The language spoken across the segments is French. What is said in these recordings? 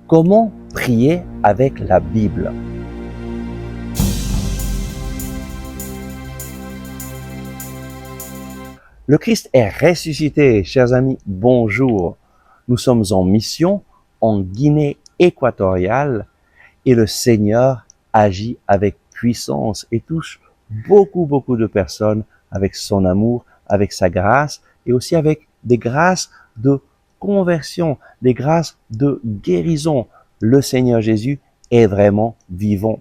Comment prier avec la Bible? Le Christ est ressuscité, chers amis, bonjour. Nous sommes en mission en Guinée équatoriale et le Seigneur agit avec puissance et touche beaucoup de personnes avec son amour, avec sa grâce et aussi avec des grâces de conversion, des grâces de guérison. Le Seigneur Jésus est vraiment vivant.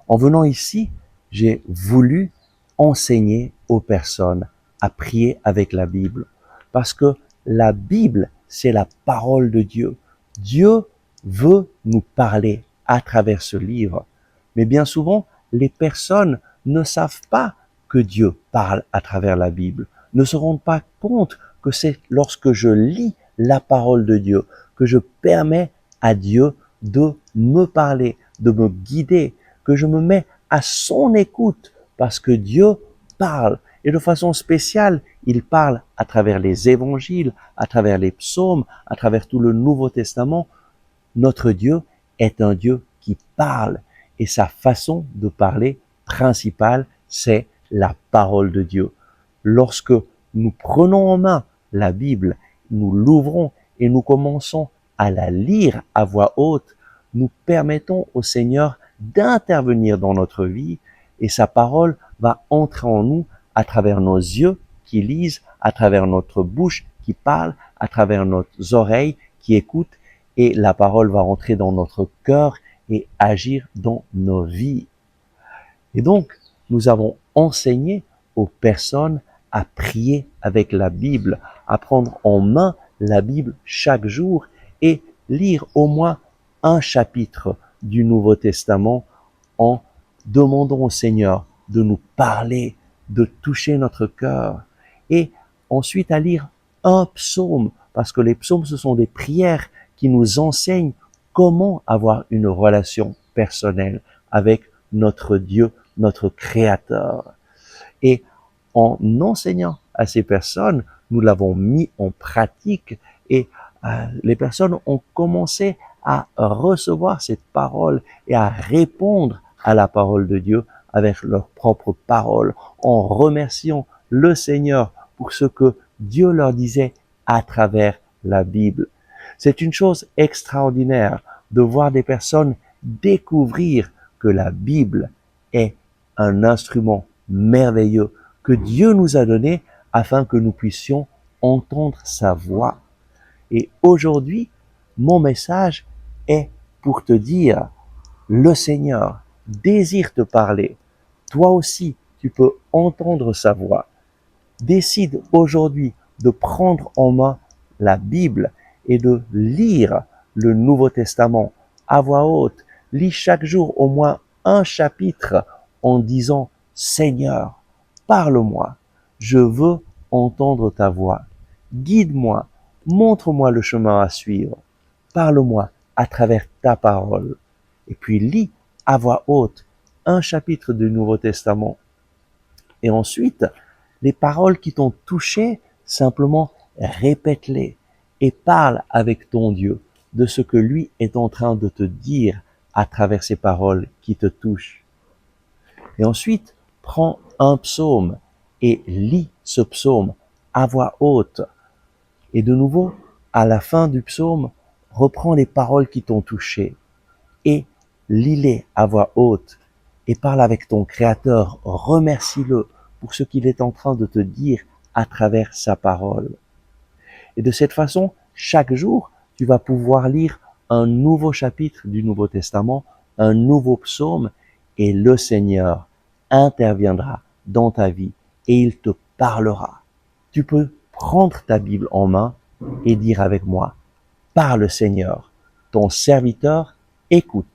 En venant ici, j'ai voulu enseigner aux personnes à prier avec la Bible. Parce que la Bible, c'est la parole de Dieu. Dieu veut nous parler à travers ce livre. Mais bien souvent, les personnes ne savent pas que Dieu parle à travers la Bible, ne se rendent pas compte que c'est lorsque je lis la parole de Dieu que je permets à Dieu de me parler, de me guider, que je me mets à son écoute parce que Dieu parle. Et de façon spéciale, il parle à travers les évangiles, à travers les psaumes, à travers tout le Nouveau Testament. Notre Dieu est un Dieu qui parle et sa façon de parler principale, c'est la parole de Dieu. Lorsque nous prenons en main la Bible, nous l'ouvrons et nous commençons à la lire à voix haute, nous permettons au Seigneur d'intervenir dans notre vie et sa parole va entrer en nous à travers nos yeux qui lisent, à travers notre bouche qui parle, à travers nos oreilles qui écoutent et la parole va rentrer dans notre cœur et agir dans nos vies. Et donc, nous avons enseigné aux personnes à prier avec la Bible, à prendre en main la Bible chaque jour et lire au moins un chapitre du Nouveau Testament en demandant au Seigneur de nous parler, de toucher notre cœur et ensuite à lire un psaume parce que les psaumes ce sont des prières qui nous enseignent comment avoir une relation personnelle avec notre Dieu, notre Créateur. Et en enseignant à ces personnes, nous l'avons mis en pratique et les personnes ont commencé à recevoir cette parole et à répondre à la parole de Dieu avec leur propre parole, en remerciant le Seigneur pour ce que Dieu leur disait à travers la Bible. C'est une chose extraordinaire de voir des personnes découvrir que la Bible est un instrument merveilleux que Dieu nous a donné afin que nous puissions entendre sa voix. Et aujourd'hui, mon message est pour te dire, le Seigneur désire te parler. Toi aussi, tu peux entendre sa voix. Décide aujourd'hui de prendre en main la Bible et de lire le Nouveau Testament à voix haute. Lis chaque jour au moins un chapitre en disant « Seigneur, parle-moi, je veux entendre ta voix. Guide-moi, montre-moi le chemin à suivre. Parle-moi à travers ta parole. » Et puis lis à voix haute un chapitre du Nouveau Testament. Et ensuite, les paroles qui t'ont touché, simplement répète-les et parle avec ton Dieu de ce que lui est en train de te dire à travers ces paroles qui te touchent. Et ensuite, prends un psaume et lis ce psaume à voix haute. Et de nouveau, à la fin du psaume, reprends les paroles qui t'ont touché et lis-les à voix haute et parle avec ton Créateur, remercie-le pour ce qu'il est en train de te dire à travers sa parole. Et de cette façon, chaque jour, tu vas pouvoir lire un nouveau chapitre du Nouveau Testament, un nouveau psaume, et le Seigneur interviendra dans ta vie et il te parlera. Tu peux prendre ta Bible en main et dire avec moi, « Parle Seigneur, ton serviteur écoute. »